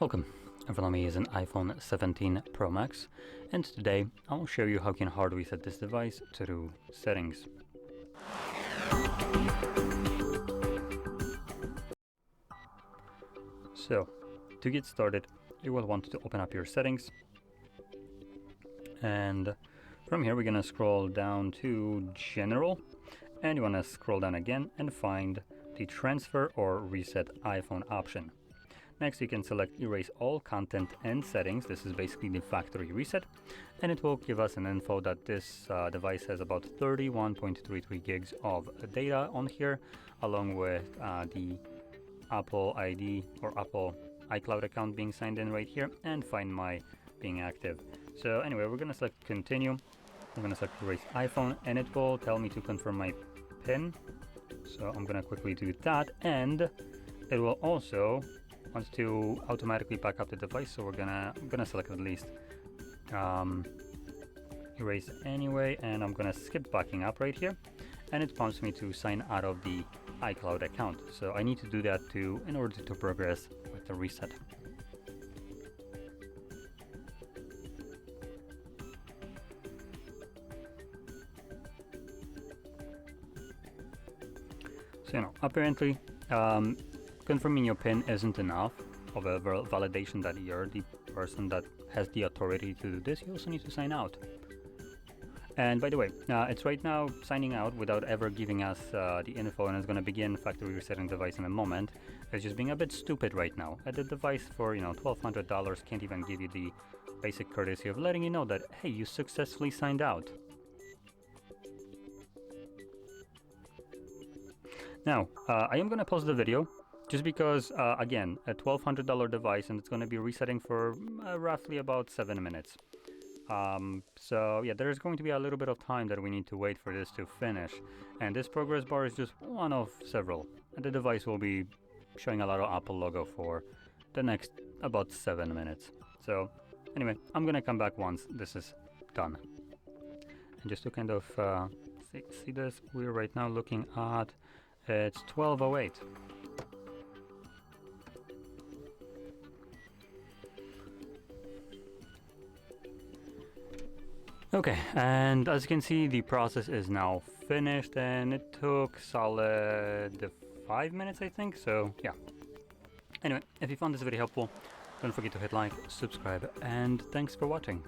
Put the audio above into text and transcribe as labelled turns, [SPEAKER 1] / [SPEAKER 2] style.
[SPEAKER 1] Welcome, in me is an iPhone 17 Pro Max, and today I'll show you how you can hard reset this device through settings. So, to get started, you will want to open up your settings, and from here we're gonna scroll down to General, and you wanna scroll down again and find the Transfer or Reset iPhone option. Next, you can select Erase All Content and Settings. This is basically the factory reset, and it will give us an info that this device has about 31.33 gigs of data on here, along with the Apple ID or Apple iCloud account being signed in right here, and Find My being active. So anyway, we're gonna select Continue. I'm gonna select Erase iPhone, and it will tell me to confirm my PIN. So I'm gonna quickly do that, and it will also wants to automatically back up the device, so I'm gonna select at least erase anyway, and I'm gonna skip backing up right here, and it prompts me to sign out of the iCloud account. So I need to do that too in order to progress with the reset. So apparently confirming your PIN isn't enough of a validation that you're the person that has the authority to do this. You also need to sign out. And by the way, it's right now signing out without ever giving us the info, and it's going to begin factory resetting the device in a moment. It's just being a bit stupid right now. And the device for $1,200 can't even give you the basic courtesy of letting you know that, hey, you successfully signed out. Now, I am going to pause the video just because, again, a $1,200 device, and it's going to be resetting for roughly about 7 minutes. So yeah, there's going to be a little bit of time that we need to wait for this to finish. And this progress bar is just one of several. And the device will be showing a lot of Apple logo for the next about 7 minutes. So anyway, I'm going to come back once this is done. And just to kind of see this, we're right now looking at it's 12:08. Okay, and as you can see, the process is now finished, and it took solid 5 minutes, I think. So yeah. Anyway, if you found this video helpful, don't forget to hit like, subscribe, and thanks for watching.